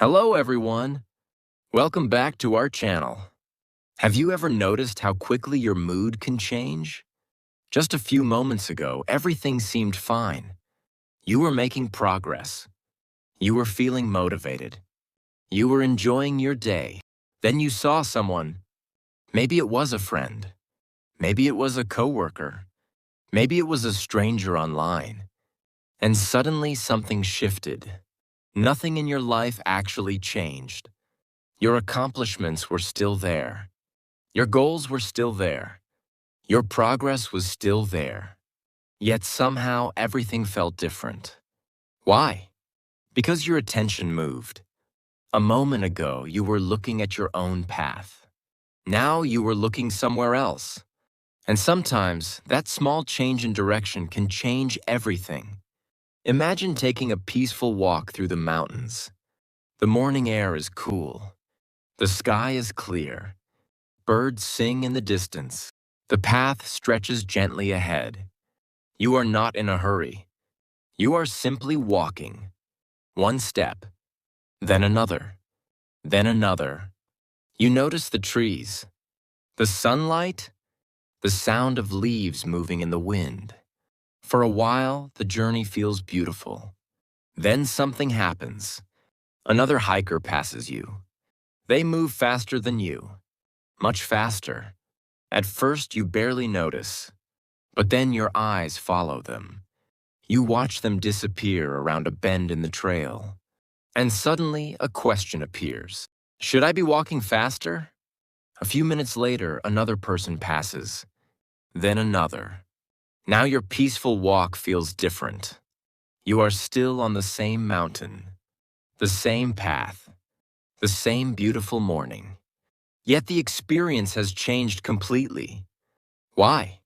Hello everyone! Welcome back to our channel. Have you ever noticed how quickly your mood can change? Just a few moments ago, everything seemed fine. You were making progress. You were feeling motivated. You were enjoying your day. Then you saw someone. Maybe it was a friend. Maybe it was a coworker. Maybe it was a stranger online. And suddenly something shifted. Nothing in your life actually changed. Your accomplishments were still there. Your goals were still there. Your progress was still there. Yet somehow everything felt different. Why? Because your attention moved. A moment ago, you were looking at your own path. Now you were looking somewhere else. And sometimes that small change in direction can change everything. Imagine taking a peaceful walk through the mountains. The morning air is cool. The sky is clear. Birds sing in the distance. The path stretches gently ahead. You are not in a hurry. You are simply walking. One step, then another, then another. You notice the trees, the sunlight, the sound of leaves moving in the wind. For a while, the journey feels beautiful. Then something happens. Another hiker passes you. They move faster than you, much faster. At first, you barely notice, but then your eyes follow them. You watch them disappear around a bend in the trail. And suddenly, a question appears. Should I be walking faster? A few minutes later, another person passes. Then another. Now your peaceful walk feels different. You are still on the same mountain, the same path, the same beautiful morning. Yet the experience has changed completely. Why?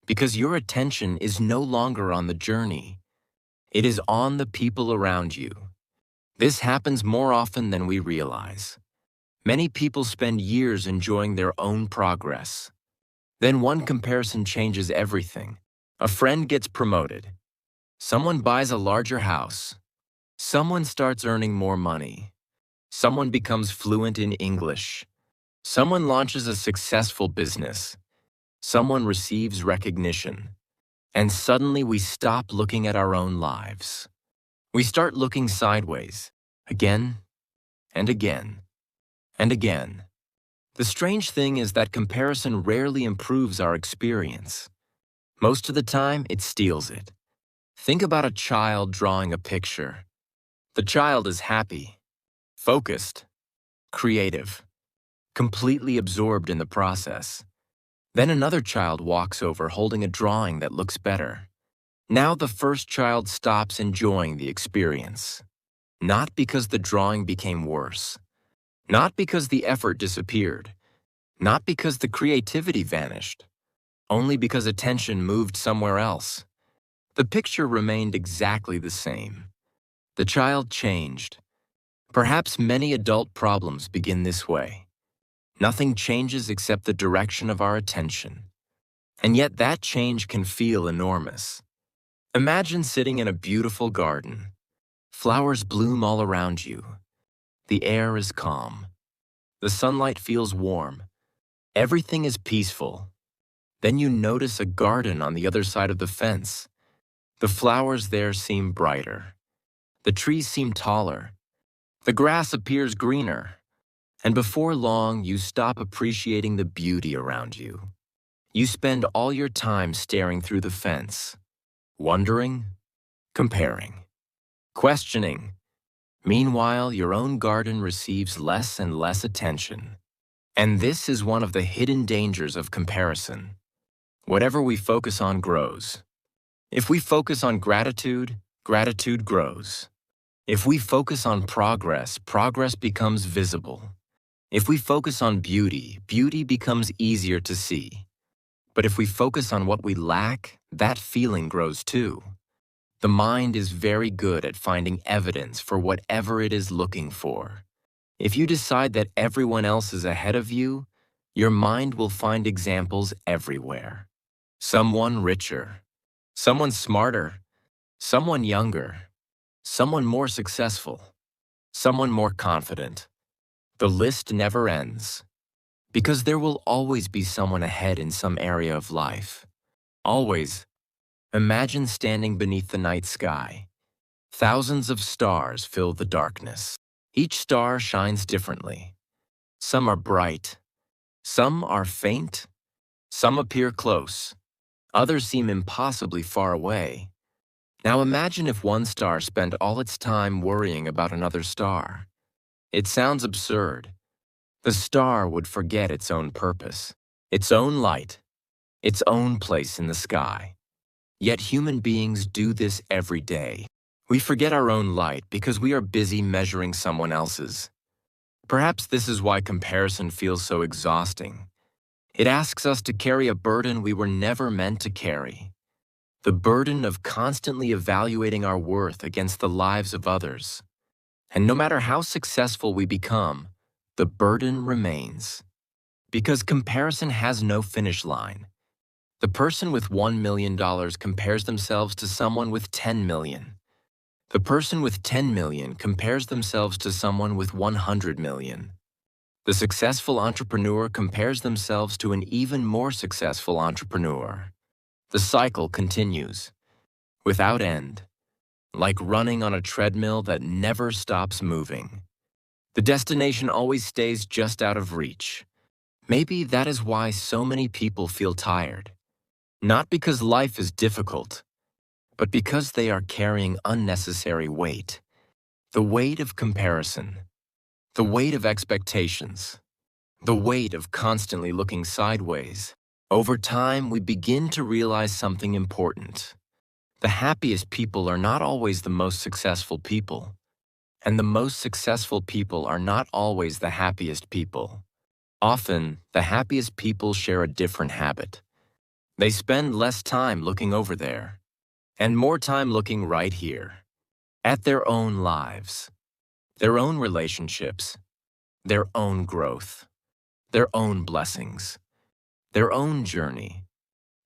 Because your attention is no longer on the journey. It is on the people around you. This happens more often than we realize. Many people spend years enjoying their own progress. Then one comparison changes everything. A friend gets promoted. Someone buys a larger house. Someone starts earning more money. Someone becomes fluent in English. Someone launches a successful business. Someone receives recognition. And suddenly we stop looking at our own lives. We start looking sideways, again and again and again. The strange thing is that comparison rarely improves our experience. Most of the time, it steals it. Think about a child drawing a picture. The child is happy, focused, creative, completely absorbed in the process. Then another child walks over holding a drawing that looks better. Now the first child stops enjoying the experience. Not because the drawing became worse. Not because the effort disappeared. Not because the creativity vanished. Only because attention moved somewhere else. The picture remained exactly the same. The child changed. Perhaps many adult problems begin this way. Nothing changes except the direction of our attention. And yet that change can feel enormous. Imagine sitting in a beautiful garden. Flowers bloom all around you. The air is calm. The sunlight feels warm. Everything is peaceful. Then you notice a garden on the other side of the fence. The flowers there seem brighter. The trees seem taller. The grass appears greener. And before long, you stop appreciating the beauty around you. You spend all your time staring through the fence, wondering, comparing, questioning. Meanwhile, your own garden receives less and less attention. And this is one of the hidden dangers of comparison. Whatever we focus on grows. If we focus on gratitude, gratitude grows. If we focus on progress, progress becomes visible. If we focus on beauty, beauty becomes easier to see. But if we focus on what we lack, that feeling grows too. The mind is very good at finding evidence for whatever it is looking for. If you decide that everyone else is ahead of you, your mind will find examples everywhere. Someone richer, someone smarter, someone younger, someone more successful. someone more confident. The list never ends, because there will always be someone ahead in some area of life. Always. Imagine standing beneath the night sky. Thousands of stars fill the darkness. Each star shines differently. Some are bright, some are faint, some appear close, others seem impossibly far away. Now imagine if one star spent all its time worrying about another star. It sounds absurd. The star would forget its own purpose, its own light, its own place in the sky. Yet human beings do this every day. We forget our own light because we are busy measuring someone else's. Perhaps this is why comparison feels so exhausting. It asks us to carry a burden we were never meant to carry. The burden of constantly evaluating our worth against the lives of others. And no matter how successful we become, the burden remains. Because comparison has no finish line. The person with $1 million compares themselves to someone with 10 million. The person with 10 million compares themselves to someone with 100 million. The successful entrepreneur compares themselves to an even more successful entrepreneur. The cycle continues, without end, like running on a treadmill that never stops moving. The destination always stays just out of reach. Maybe that is why so many people feel tired. Not because life is difficult, but because they are carrying unnecessary weight. The weight of comparison, the weight of expectations, the weight of constantly looking sideways. Over time, we begin to realize something important. The happiest people are not always the most successful people, and the most successful people are not always the happiest people. Often, the happiest people share a different habit. They spend less time looking over there, and more time looking right here, at their own lives, their own relationships, their own growth, their own blessings, their own journey.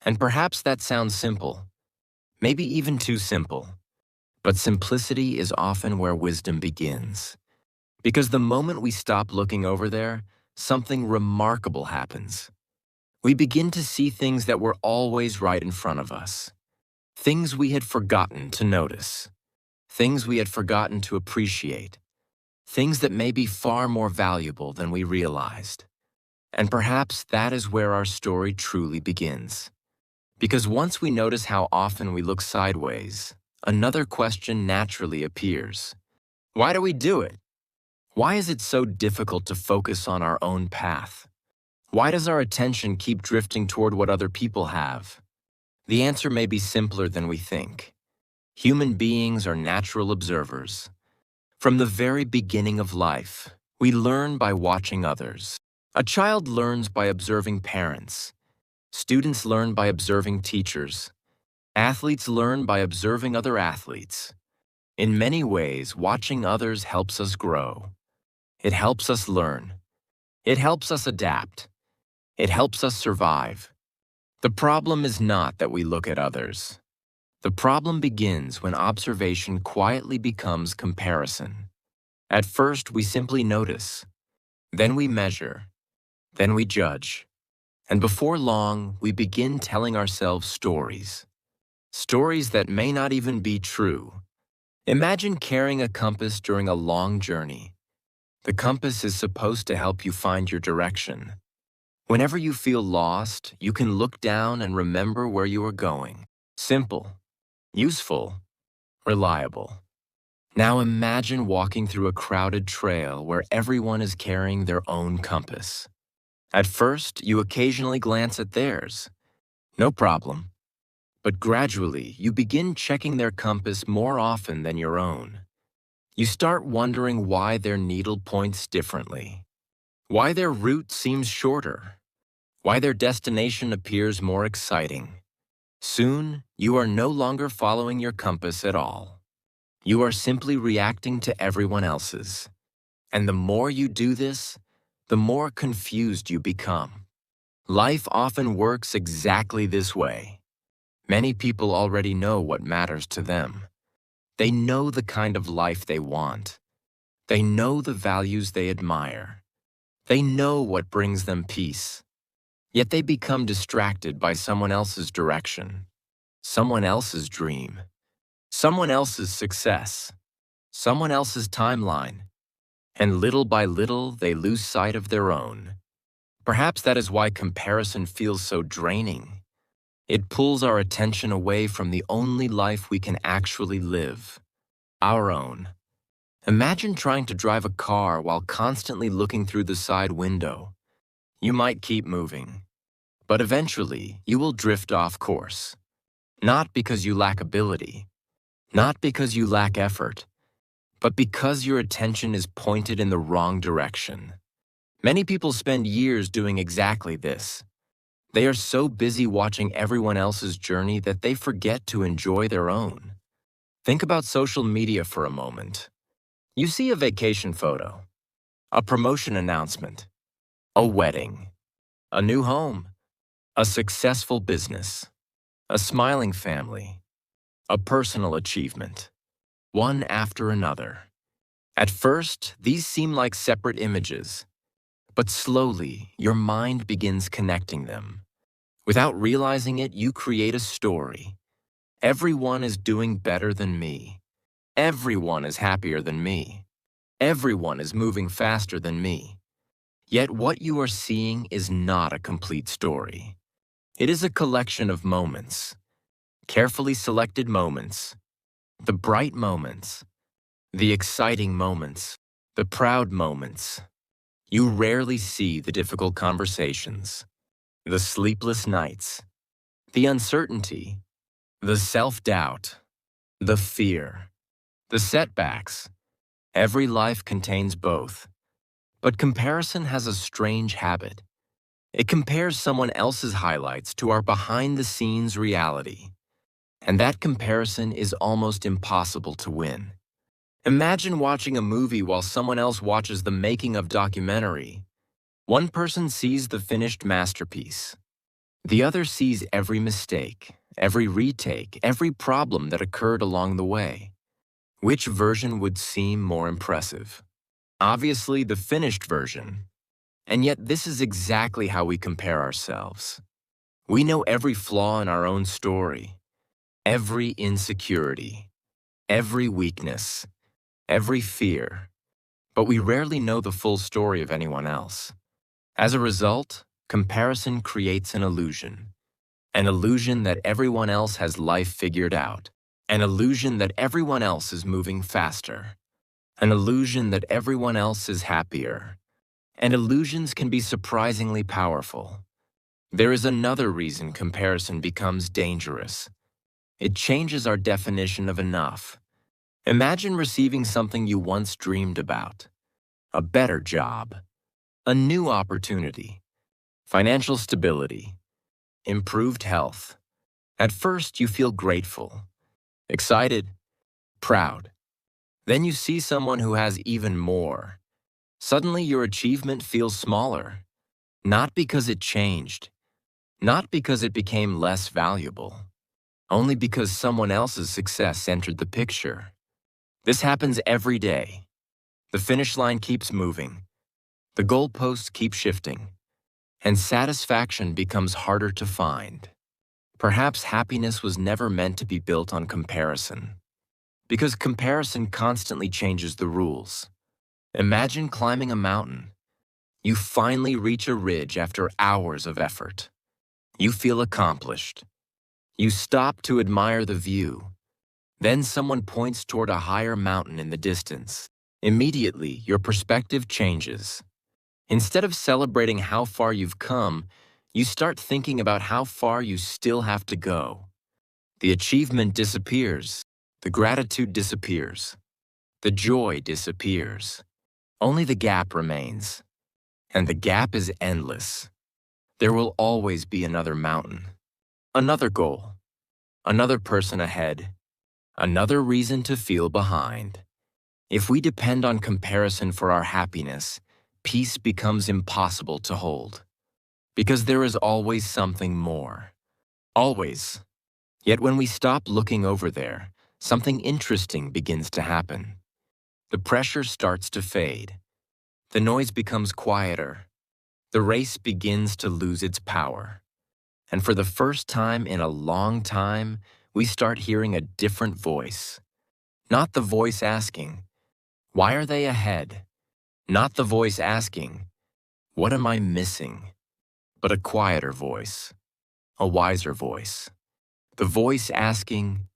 And perhaps that sounds simple, maybe even too simple. But simplicity is often where wisdom begins. Because the moment we stop looking over there, something remarkable happens. We begin to see things that were always right in front of us. Things we had forgotten to notice. Things we had forgotten to appreciate. Things that may be far more valuable than we realized. And perhaps that is where our story truly begins. Because once we notice how often we look sideways, another question naturally appears. Why do we do it? Why is it so difficult to focus on our own path? Why does our attention keep drifting toward what other people have? The answer may be simpler than we think. Human beings are natural observers. From the very beginning of life, we learn by watching others. A child learns by observing parents. Students learn by observing teachers. Athletes learn by observing other athletes. In many ways, watching others helps us grow. It helps us learn. It helps us adapt. It helps us survive. The problem is not that we look at others. The problem begins when observation quietly becomes comparison. At first, we simply notice. Then we measure. Then we judge. And before long, we begin telling ourselves stories. Stories that may not even be true. Imagine carrying a compass during a long journey. The compass is supposed to help you find your direction. Whenever you feel lost, you can look down and remember where you are going. Simple, useful, reliable. Now imagine walking through a crowded trail where everyone is carrying their own compass. At first, you occasionally glance at theirs. No problem. But gradually, you begin checking their compass more often than your own. You start wondering why their needle points differently, why their route seems shorter, why their destination appears more exciting. Soon, you are no longer following your compass at all. You are simply reacting to everyone else's. And the more you do this, the more confused you become. Life often works exactly this way. Many people already know what matters to them. They know the kind of life they want. They know the values they admire. They know what brings them peace. Yet they become distracted by someone else's direction, someone else's dream, someone else's success, someone else's timeline. And little by little, they lose sight of their own. Perhaps that is why comparison feels so draining. It pulls our attention away from the only life we can actually live, our own. Imagine trying to drive a car while constantly looking through the side window. You might keep moving, but eventually you will drift off course. Not because you lack ability, not because you lack effort, but because your attention is pointed in the wrong direction. Many people spend years doing exactly this. They are so busy watching everyone else's journey that they forget to enjoy their own. Think about social media for a moment. You see a vacation photo, a promotion announcement, a wedding, a new home, a successful business, a smiling family, a personal achievement, one after another. At first, these seem like separate images, but slowly your mind begins connecting them. Without realizing it, you create a story. Everyone is doing better than me. Everyone is happier than me. Everyone is moving faster than me. Yet what you are seeing is not a complete story. It is a collection of moments, carefully selected moments, the bright moments, the exciting moments, the proud moments. You rarely see the difficult conversations, the sleepless nights, the uncertainty, the self-doubt, the fear, the setbacks. Every life contains both. But comparison has a strange habit. It compares someone else's highlights to our behind-the-scenes reality. And that comparison is almost impossible to win. Imagine watching a movie while someone else watches the making of documentary. One person sees the finished masterpiece. The other sees every mistake, every retake, every problem that occurred along the way. Which version would seem more impressive? Obviously, the finished version. And yet this is exactly how we compare ourselves. We know every flaw in our own story, every insecurity, every weakness, every fear, but we rarely know the full story of anyone else. As a result, comparison creates an illusion that everyone else has life figured out, an illusion that everyone else is moving faster, an illusion that everyone else is happier. And illusions can be surprisingly powerful. There is another reason comparison becomes dangerous. It changes our definition of enough. Imagine receiving something you once dreamed about: a better job, a new opportunity, financial stability, improved health. At first, you feel grateful, excited, proud. Then you see someone who has even more. Suddenly, your achievement feels smaller, not because it changed, not because it became less valuable, only because someone else's success entered the picture. This happens every day. The finish line keeps moving, the goalposts keep shifting, and satisfaction becomes harder to find. Perhaps happiness was never meant to be built on comparison, because comparison constantly changes the rules. Imagine climbing a mountain. You finally reach a ridge after hours of effort. You feel accomplished. You stop to admire the view. Then someone points toward a higher mountain in the distance. Immediately, your perspective changes. Instead of celebrating how far you've come, you start thinking about how far you still have to go. The achievement disappears. The gratitude disappears. The joy disappears. Only the gap remains. And the gap is endless. There will always be another mountain, another goal, another person ahead, another reason to feel behind. If we depend on comparison for our happiness, peace becomes impossible to hold. Because there is always something more. Always. Yet when we stop looking over there, something interesting begins to happen. The pressure starts to fade. The noise becomes quieter. The race begins to lose its power. And for the first time in a long time, we start hearing a different voice. Not the voice asking, "Why are they ahead?" Not the voice asking, "What am I missing?" But a quieter voice, a wiser voice. The voice asking,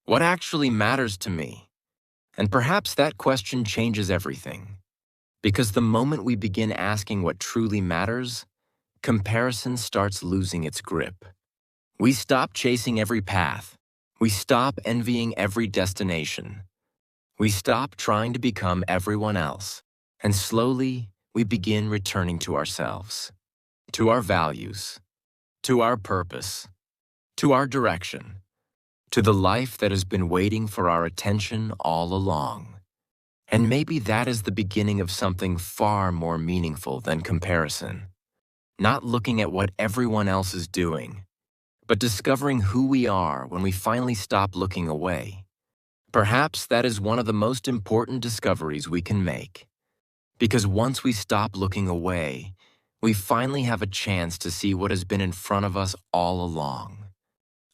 "What actually matters to me?" And perhaps that question changes everything. Because the moment we begin asking what truly matters, comparison starts losing its grip. We stop chasing every path. We stop envying every destination. We stop trying to become everyone else. And slowly, we begin returning to ourselves, to our values, to our purpose, to our direction, to the life that has been waiting for our attention all along. And maybe that is the beginning of something far more meaningful than comparison. Not looking at what everyone else is doing, but discovering who we are when we finally stop looking away. Perhaps that is one of the most important discoveries we can make. Because once we stop looking away, we finally have a chance to see what has been in front of us all along.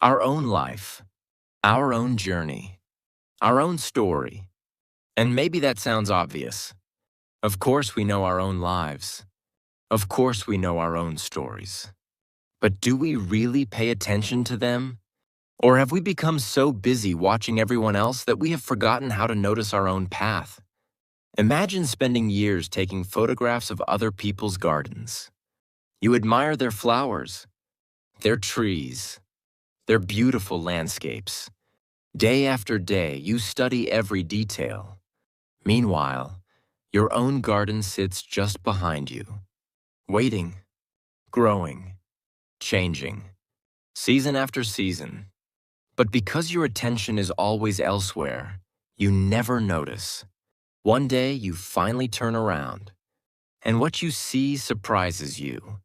Our own life, our own journey, our own story. And maybe that sounds obvious. Of course we know our own lives. Of course we know our own stories. But do we really pay attention to them? Or have we become so busy watching everyone else that we have forgotten how to notice our own path? Imagine spending years taking photographs of other people's gardens. You admire their flowers, their trees, their beautiful landscapes. Day after day, you study every detail. Meanwhile, your own garden sits just behind you, waiting, growing, changing, season after season. But because your attention is always elsewhere, you never notice. One day, you finally turn around, and what you see surprises you.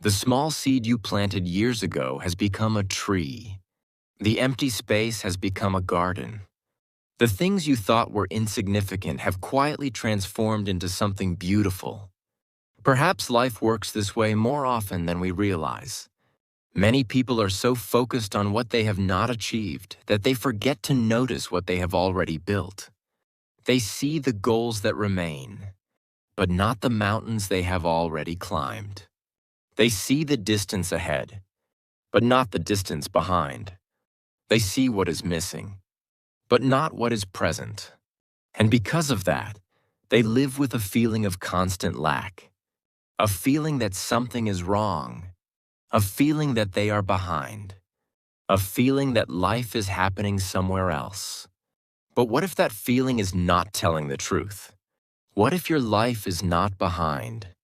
The small seed you planted years ago has become a tree. The empty space has become a garden. The things you thought were insignificant have quietly transformed into something beautiful. Perhaps life works this way more often than we realize. Many people are so focused on what they have not achieved that they forget to notice what they have already built. They see the goals that remain, but not the mountains they have already climbed. They see the distance ahead, but not the distance behind. They see what is missing, but not what is present. And because of that, they live with a feeling of constant lack, a feeling that something is wrong, a feeling that they are behind, a feeling that life is happening somewhere else. But what if that feeling is not telling the truth? What if your life is not behind?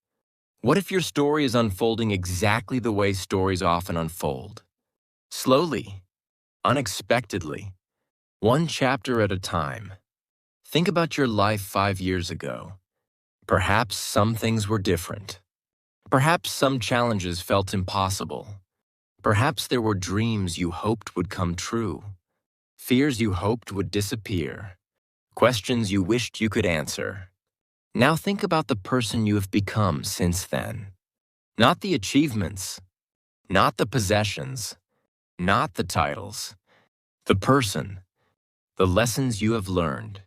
What if your story is unfolding exactly the way stories often unfold? Slowly, unexpectedly, one chapter at a time. Think about your life 5 years ago. Perhaps some things were different. Perhaps some challenges felt impossible. Perhaps there were dreams you hoped would come true, fears you hoped would disappear, questions you wished you could answer. Now think about the person you have become since then. Not the achievements, not the possessions, not the titles. The person, the lessons you have learned,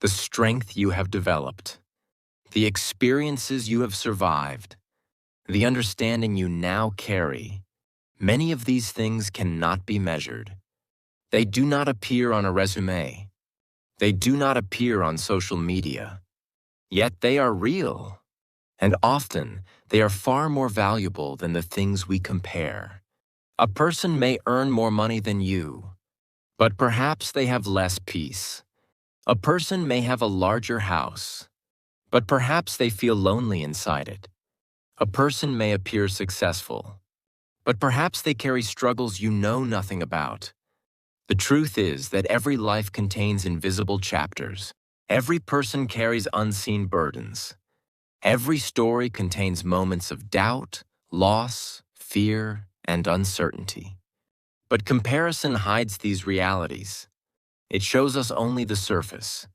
the strength you have developed, the experiences you have survived, the understanding you now carry. Many of these things cannot be measured. They do not appear on a resume. They do not appear on social media. Yet they are real. And often, they are far more valuable than the things we compare. A person may earn more money than you, but perhaps they have less peace. A person may have a larger house, but perhaps they feel lonely inside it. A person may appear successful, but perhaps they carry struggles you know nothing about. The truth is that every life contains invisible chapters. Every person carries unseen burdens. Every story contains moments of doubt, loss, fear, and uncertainty. But comparison hides these realities. It shows us only the surface.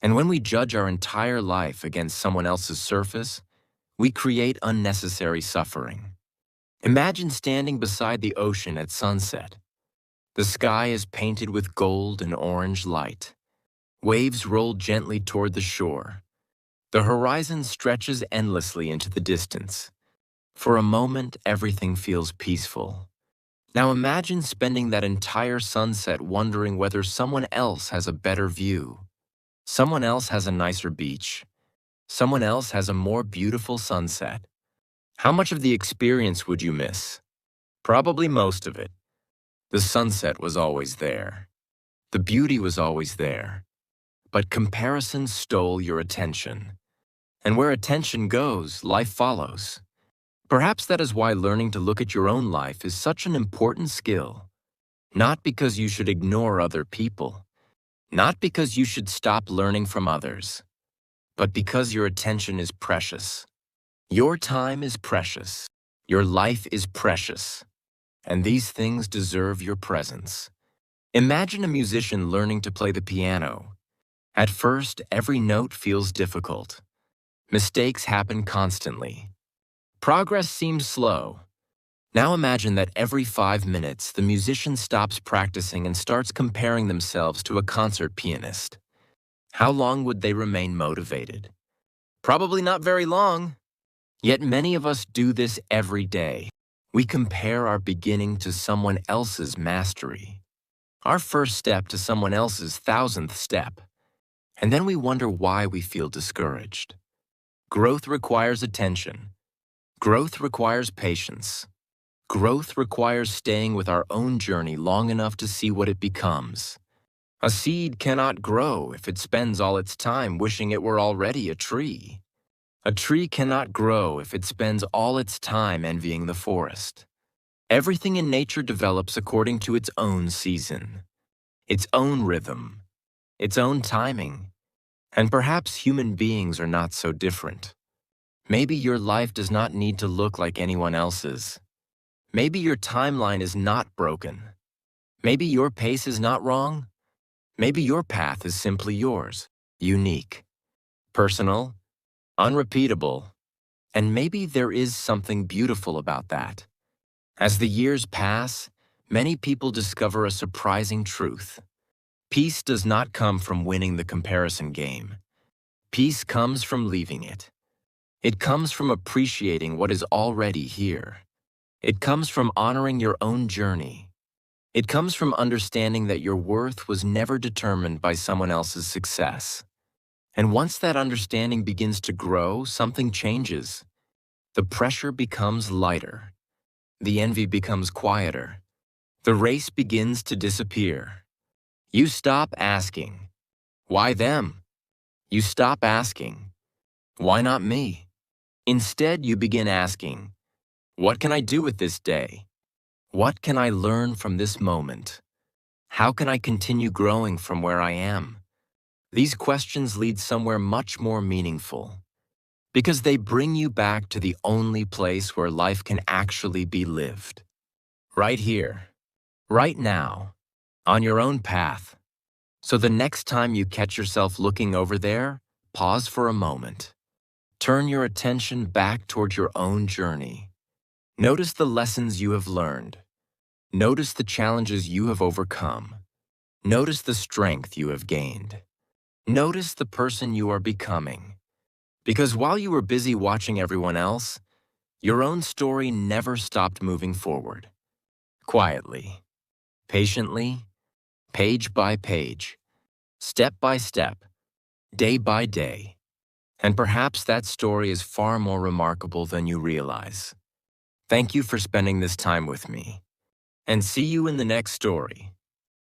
And when we judge our entire life against someone else's surface, we create unnecessary suffering. Imagine standing beside the ocean at sunset. The sky is painted with gold and orange light. Waves roll gently toward the shore. The horizon stretches endlessly into the distance. For a moment, everything feels peaceful. Now imagine spending that entire sunset wondering whether someone else has a better view. Someone else has a nicer beach. Someone else has a more beautiful sunset. How much of the experience would you miss? Probably most of it. The sunset was always there. The beauty was always there. But comparison stole your attention. And where attention goes, life follows. Perhaps that is why learning to look at your own life is such an important skill. Not because you should ignore other people. Not because you should stop learning from others. But because your attention is precious. Your time is precious. Your life is precious. And these things deserve your presence. Imagine a musician learning to play the piano. At first, every note feels difficult. Mistakes happen constantly. Progress seems slow. Now imagine that every 5 minutes, the musician stops practicing and starts comparing themselves to a concert pianist. How long would they remain motivated? Probably not very long. Yet many of us do this every day. We compare our beginning to someone else's mastery, our first step to someone else's 1,000th step. And then we wonder why we feel discouraged. Growth requires attention. Growth requires patience. Growth requires staying with our own journey long enough to see what it becomes. A seed cannot grow if it spends all its time wishing it were already a tree. A tree cannot grow if it spends all its time envying the forest. Everything in nature develops according to its own season, its own rhythm, its own timing. And perhaps human beings are not so different. Maybe your life does not need to look like anyone else's. Maybe your timeline is not broken. Maybe your pace is not wrong. Maybe your path is simply yours, unique, personal, unrepeatable. And maybe there is something beautiful about that. As the years pass, many people discover a surprising truth. Peace does not come from winning the comparison game. Peace comes from leaving it. It comes from appreciating what is already here. It comes from honoring your own journey. It comes from understanding that your worth was never determined by someone else's success. And once that understanding begins to grow, something changes. The pressure becomes lighter. The envy becomes quieter. The race begins to disappear. You stop asking, "Why them?" You stop asking, "Why not me?" Instead, you begin asking, "What can I do with this day? What can I learn from this moment? How can I continue growing from where I am?" These questions lead somewhere much more meaningful, because they bring you back to the only place where life can actually be lived. Right here, right now, on your own path. So the next time you catch yourself looking over there, pause for a moment. Turn your attention back toward your own journey. Notice the lessons you have learned. Notice the challenges you have overcome. Notice the strength you have gained. Notice the person you are becoming. Because while you were busy watching everyone else, your own story never stopped moving forward. Quietly, patiently, page by page, step by step, day by day. And perhaps that story is far more remarkable than you realize. Thank you for spending this time with me. And see you in the next story.